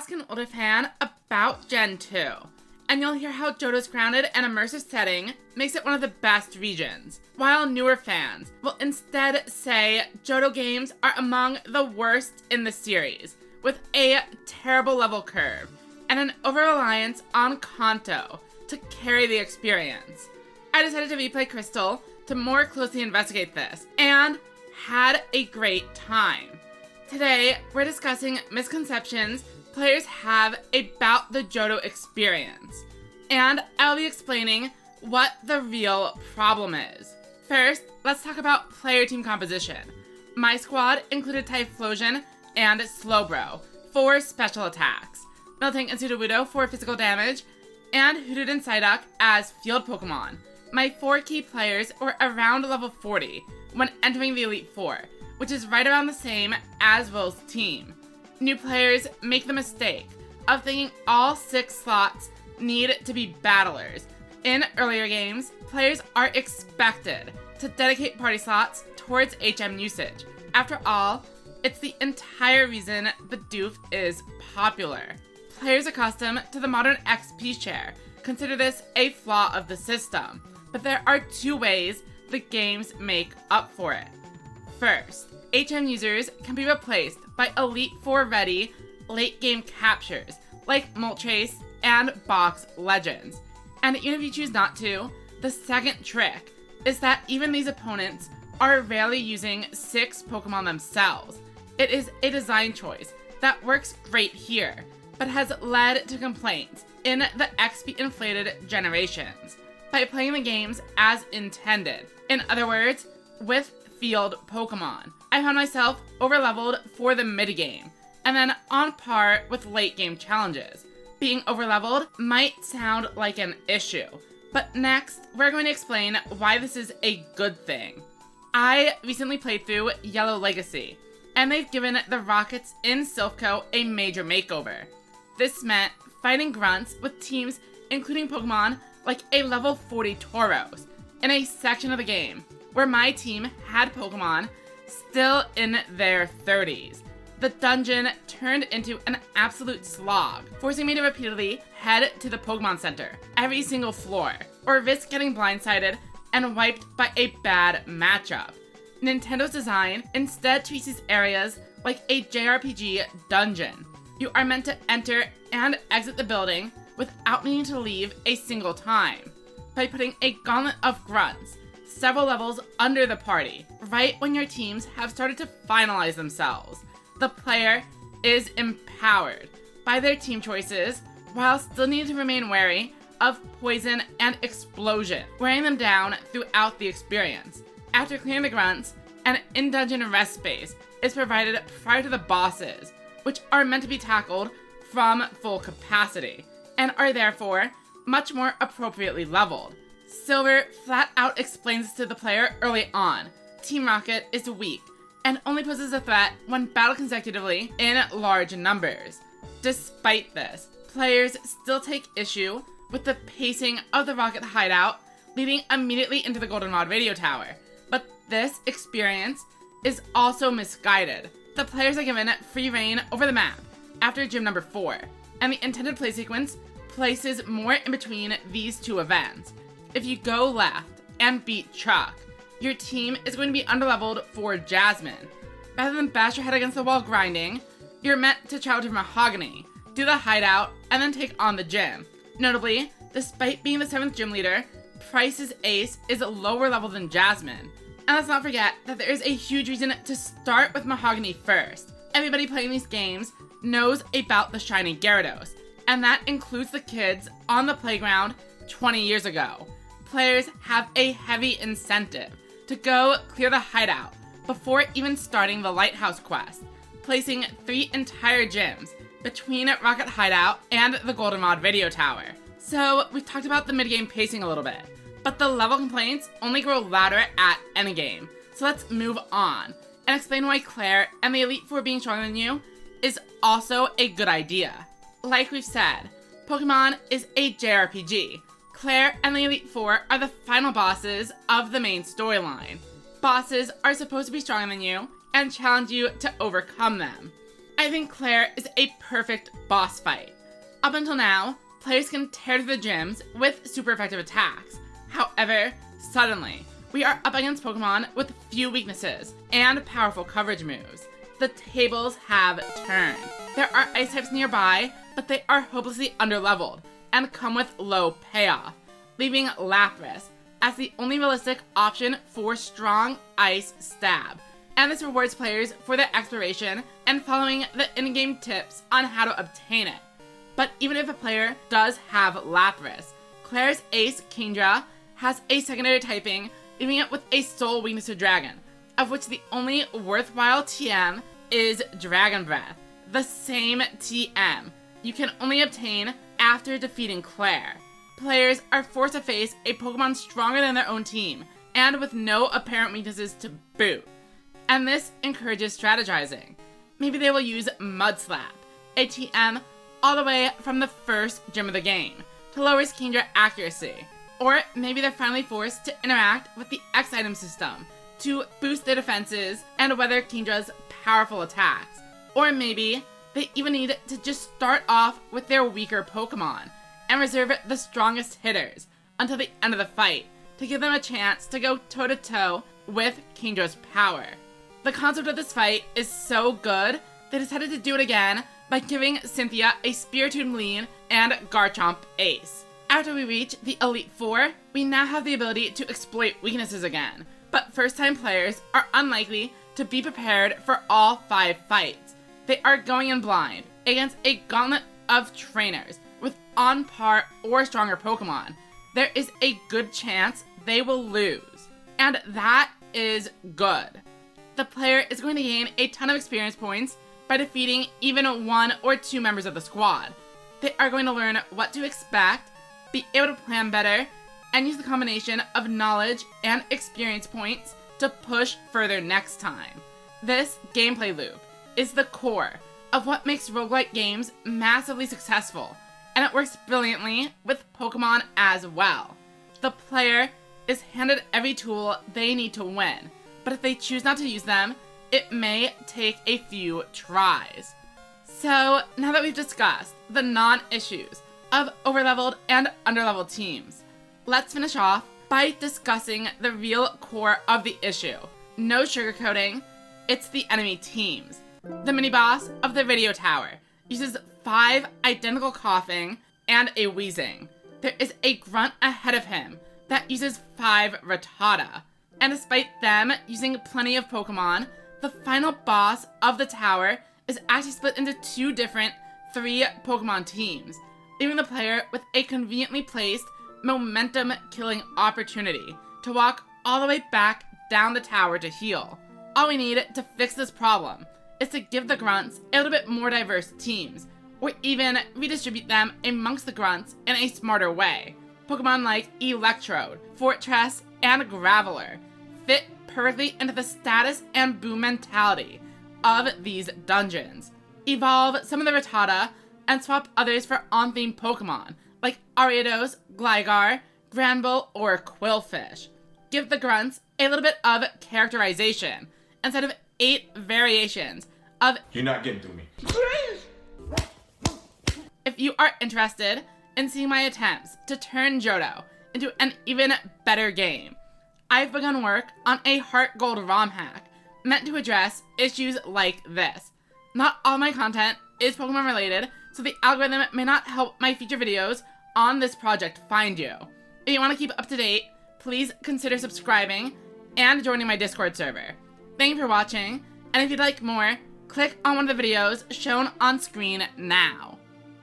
ask an older fan about Gen 2, and you'll hear how Johto's grounded and immersive setting makes it one of the best regions, while newer fans will instead say Johto games are among the worst in the series, with a terrible level curve and an over-reliance on Kanto to carry the experience. I decided to replay Crystal to more closely investigate this, and had a great time. Today, we're discussing misconceptions players have about the Johto experience, and I'll be explaining what the real problem is. First, let's talk about player team composition. My squad included Typhlosion and Slowbro for special attacks, Miltank and Sudowoodo for physical damage, and Hoothoot and Psyduck as field Pokemon. My 4 key players were around level 40 when entering the Elite Four, which is right around the same as Will's team. New players make the mistake of thinking all 6 slots need to be battlers. In earlier games, players are expected to dedicate party slots towards HM usage. After all, it's the entire reason the Doof is popular. Players accustomed to the modern XP share consider this a flaw of the system, but there are 2 ways the games make up for it. First, HM users can be replaced by Elite Four ready late game captures like Moltres and Box Legends. And even if you choose not to, the second trick is that even these opponents are rarely using 6 Pokemon themselves. It is a design choice that works great here, but has led to complaints in the XP inflated generations by playing the games as intended. In other words, with field Pokemon. I found myself overleveled for the mid-game, and then on par with late-game challenges. Being overleveled might sound like an issue, but next, we're going to explain why this is a good thing. I recently played through Yellow Legacy, and they've given the Rockets in Silph a major makeover. This meant fighting grunts with teams including Pokemon like a level 40 Tauros in a section of the game where my team had Pokemon still in their 30s. The dungeon turned into an absolute slog, forcing me to repeatedly head to the Pokemon Center every single floor, or risk getting blindsided and wiped by a bad matchup. Nintendo's design instead treats these areas like a JRPG dungeon. You are meant to enter and exit the building without needing to leave a single time, by putting a gauntlet of grunts several levels under the party, right when your teams have started to finalize themselves. The player is empowered by their team choices while still needing to remain wary of poison and explosion, wearing them down throughout the experience. After clearing the grunts, an in-dungeon rest space is provided prior to the bosses, which are meant to be tackled from full capacity, and are therefore much more appropriately leveled. Silver flat out explains this to the player early on. Team Rocket is weak, and only poses a threat when battled consecutively in large numbers. Despite this, players still take issue with the pacing of the Rocket hideout leading immediately into the Goldenrod radio tower. But this experience is also misguided. The players are given free reign over the map after gym number 4, and the intended play sequence places more in between these 2 events. If you go left and beat Chuck, your team is going to be underleveled for Jasmine. Rather than bash your head against the wall grinding, you're meant to travel to Mahogany, do the hideout, and then take on the gym. Notably, despite being the 7th gym leader, Price's ace is lower level than Jasmine. And let's not forget that there is a huge reason to start with Mahogany first. Everybody playing these games knows about the shiny Gyarados, and that includes the kids on the playground 20 years ago. Players have a heavy incentive to go clear the hideout before even starting the Lighthouse quest, placing 3 entire gyms between Rocket Hideout and the Goldenrod radio tower. So we've talked about the mid-game pacing a little bit, but the level complaints only grow louder at Endgame. So let's move on and explain why Claire and the Elite Four being stronger than you is also a good idea. Like we've said, Pokemon is a JRPG. Claire and the Elite Four are the final bosses of the main storyline. Bosses are supposed to be stronger than you and challenge you to overcome them. I think Claire is a perfect boss fight. Up until now, players can tear through the gyms with super effective attacks. However, suddenly, we are up against Pokemon with few weaknesses and powerful coverage moves. The tables have turned. There are ice types nearby, but they are hopelessly underleveled and come with low payoff, leaving Lapras as the only realistic option for strong ice stab. And this rewards players for their exploration and following the in-game tips on how to obtain it. But even if a player does have Lapras, Claire's ace, Kingdra, has a secondary typing, leaving it with a sole weakness to Dragon, of which the only worthwhile TM is Dragon Breath, the same TM you can only obtain after defeating Claire. Players are forced to face a Pokemon stronger than their own team, and with no apparent weaknesses to boot. And this encourages strategizing. Maybe they will use Mud Slap, a TM all the way from the first gym of the game, to lower his Kingdra accuracy. Or maybe they're finally forced to interact with the X item system to boost their defenses and weather Kingdra's powerful attacks. Or maybe they even need to just start off with their weaker Pokemon and reserve the strongest hitters until the end of the fight to give them a chance to go toe-to-toe with Kingdra's power. The concept of this fight is so good, they decided to do it again by giving Cynthia a Spiritomb lead and Garchomp ace. After we reach the Elite Four, we now have the ability to exploit weaknesses again, but first-time players are unlikely to be prepared for all 5 fights. They are going in blind against a gauntlet of trainers with on par or stronger Pokemon. There is a good chance they will lose, and that is good. The player is going to gain a ton of experience points by defeating even 1 or 2 members of the squad. They are going to learn what to expect, be able to plan better, and use the combination of knowledge and experience points to push further next time. This gameplay loop is the core of what makes roguelike games massively successful, and it works brilliantly with Pokemon as well. The player is handed every tool they need to win, but if they choose not to use them, it may take a few tries. So now that we've discussed the non-issues of overleveled and underleveled teams, let's finish off by discussing the real core of the issue. No sugarcoating, it's the enemy teams. The mini-boss of the radio tower uses 5 identical coughing and a wheezing. There is a grunt ahead of him that uses 5 Rattata. And despite them using plenty of Pokemon, the final boss of the tower is actually split into 2 different 3 Pokemon teams, leaving the player with a conveniently placed momentum-killing opportunity to walk all the way back down the tower to heal. All we need to fix this problem is to give the grunts a little bit more diverse teams, or even redistribute them amongst the grunts in a smarter way. Pokemon like Electrode, Fortress, and Graveler fit perfectly into the status and boom mentality of these dungeons. Evolve some of the Rattata and swap others for on-theme Pokemon like Ariados, Gligar, Granbull, or Quillfish. Give the grunts a little bit of characterization instead of 8 variations of "You're not getting through me." If you are interested in seeing my attempts to turn Johto into an even better game, I've begun work on a Heart Gold ROM hack meant to address issues like this. Not all my content is Pokemon related, so the algorithm may not help my future videos on this project find you. If you want to keep up to date, please consider subscribing and joining my Discord server. Thank you for watching, and if you'd like more, click on one of the videos shown on screen now.